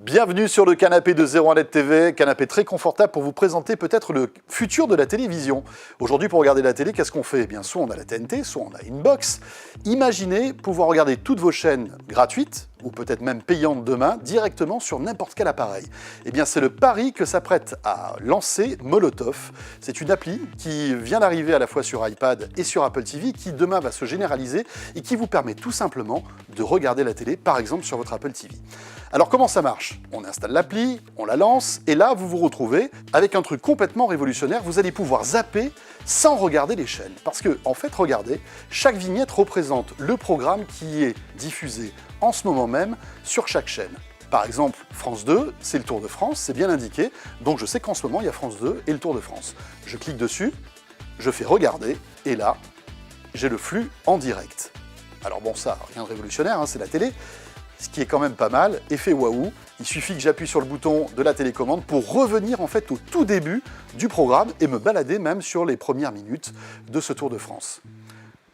Bienvenue sur le canapé de 01net TV, canapé très confortable pour vous présenter peut-être le futur de la télévision. Aujourd'hui, pour regarder la télé, qu'est-ce qu'on fait? Eh bien, soit on a la TNT, soit on a une box. Imaginez pouvoir regarder toutes vos chaînes gratuites, ou peut-être même payantes demain, directement sur n'importe quel appareil. Eh bien, c'est le pari que s'apprête à lancer Molotov. C'est une appli qui vient d'arriver à la fois sur iPad et sur Apple TV, qui demain va se généraliser et qui vous permet tout simplement de regarder la télé, par exemple sur votre Apple TV. Alors comment ça marche? On installe l'appli, on la lance, et là vous vous retrouvez avec un truc complètement révolutionnaire. Vous allez pouvoir zapper sans regarder les chaînes. Parce que, en fait, regardez, chaque vignette représente le programme qui est diffusé en ce moment même sur chaque chaîne. Par exemple, France 2, c'est le Tour de France, c'est bien indiqué, donc je sais qu'en ce moment il y a France 2 et le Tour de France. Je clique dessus, je fais regarder, et là, j'ai le flux en direct. Alors bon, ça, rien de révolutionnaire, hein, c'est la télé. Ce qui est quand même pas mal, effet waouh, il suffit que j'appuie sur le bouton de la télécommande pour revenir en fait au tout début du programme et me balader même sur les premières minutes de ce Tour de France.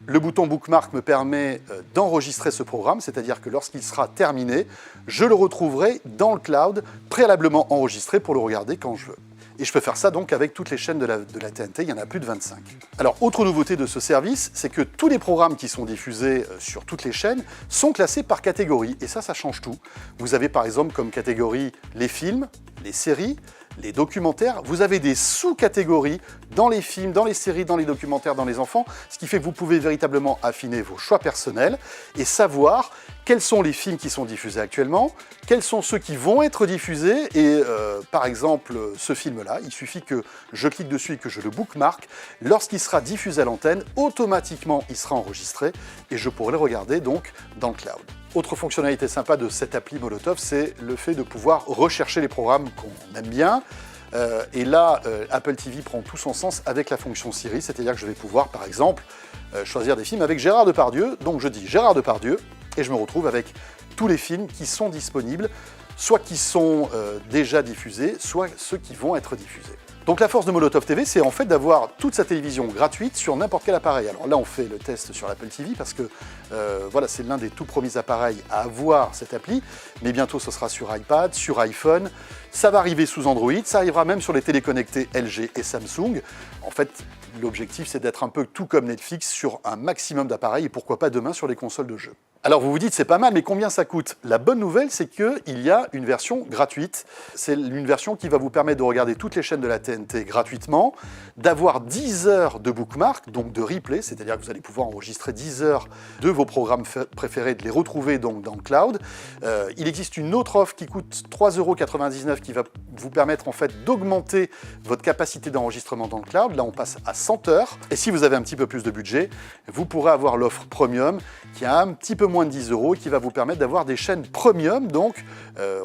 Le bouton Bookmark me permet d'enregistrer ce programme, c'est-à-dire que lorsqu'il sera terminé, je le retrouverai dans le cloud, préalablement enregistré pour le regarder quand je veux. Et je peux faire ça donc avec toutes les chaînes de la TNT, il y en a plus de 25. Alors, autre nouveauté de ce service, c'est que tous les programmes qui sont diffusés sur toutes les chaînes sont classés par catégorie, et ça change tout. Vous avez par exemple comme catégorie les films, les séries, les documentaires, vous avez des sous-catégories dans les films, dans les séries, dans les documentaires, dans les enfants, ce qui fait que vous pouvez véritablement affiner vos choix personnels et savoir quels sont les films qui sont diffusés actuellement, quels sont ceux qui vont être diffusés, et par exemple, ce film-là, il suffit que je clique dessus et que je le bookmark. Lorsqu'il sera diffusé à l'antenne, automatiquement, il sera enregistré et je pourrai le regarder donc dans le cloud. Autre fonctionnalité sympa de cette appli Molotov, c'est le fait de pouvoir rechercher les programmes qu'on aime bien. Et là, Apple TV prend tout son sens avec la fonction Siri, c'est-à-dire que je vais pouvoir, par exemple, choisir des films avec Gérard Depardieu. Donc je dis Gérard Depardieu, et je me retrouve avec tous les films qui sont disponibles, soit qui sont déjà diffusés, soit ceux qui vont être diffusés. Donc la force de Molotov TV, c'est en fait d'avoir toute sa télévision gratuite sur n'importe quel appareil. Alors là, on fait le test sur l'Apple TV parce que voilà, c'est l'un des tout premiers appareils à avoir cette appli, mais bientôt ce sera sur iPad, sur iPhone, ça va arriver sous Android, ça arrivera même sur les téléconnectés LG et Samsung. En fait, l'objectif, c'est d'être un peu tout comme Netflix sur un maximum d'appareils et pourquoi pas demain sur les consoles de jeux. Alors vous vous dites, c'est pas mal, mais combien ça coûte? La bonne nouvelle, c'est qu'il y a une version gratuite. C'est une version qui va vous permettre de regarder toutes les chaînes de la TNT gratuitement, d'avoir 10 heures de bookmark, donc de replay, c'est-à-dire que vous allez pouvoir enregistrer 10 heures de vos programmes préférés, de les retrouver donc dans le cloud. Il existe une autre offre qui coûte 3,99 € qui va vous permettre en fait d'augmenter votre capacité d'enregistrement dans le cloud. Là, on passe à 100 heures. Et si vous avez un petit peu plus de budget, vous pourrez avoir l'offre Premium qui a un petit peu moins de 10 € et qui va vous permettre d'avoir des chaînes premium, donc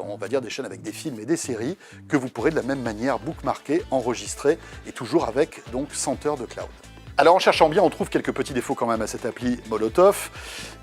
on va dire des chaînes avec des films et des séries que vous pourrez de la même manière bookmarker, enregistrer et toujours avec donc 100 heures de cloud. Alors en cherchant bien, on trouve quelques petits défauts quand même à cette appli Molotov,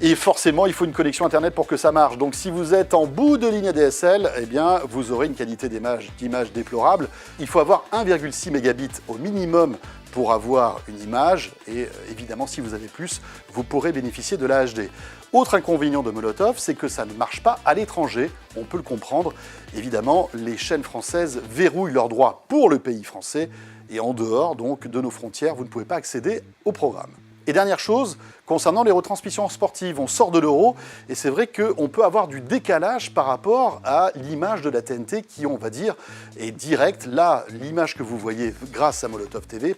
et forcément il faut une connexion internet pour que ça marche. Donc si vous êtes en bout de ligne ADSL, eh bien vous aurez une qualité d'image déplorable. Il faut avoir 1,6 mégabits au minimum pour avoir une image, et évidemment si vous avez plus, vous pourrez bénéficier de la HD. Autre inconvénient de Molotov, c'est que ça ne marche pas à l'étranger, on peut le comprendre. Évidemment, les chaînes françaises verrouillent leurs droits pour le pays français, et en dehors donc de nos frontières, vous ne pouvez pas accéder au programme. Et dernière chose, concernant les retransmissions sportives, on sort de l'Euro, et c'est vrai qu'on peut avoir du décalage par rapport à l'image de la TNT qui, on va dire, est directe. Là, l'image que vous voyez grâce à Molotov TV,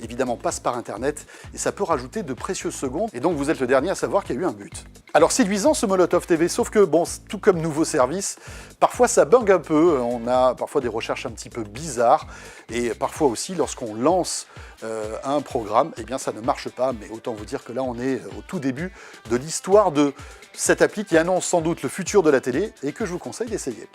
évidemment, passe par Internet, et ça peut rajouter de précieuses secondes, et donc vous êtes le dernier à savoir qu'il y a eu un but. Alors séduisant ce Molotov TV, sauf que, bon, tout comme nouveau service, parfois ça bug un peu, on a parfois des recherches un petit peu bizarres, et parfois aussi, lorsqu'on lance un programme, eh bien ça ne marche pas, mais autant vous dire que là on est au tout début de l'histoire de cette appli qui annonce sans doute le futur de la télé et que je vous conseille d'essayer.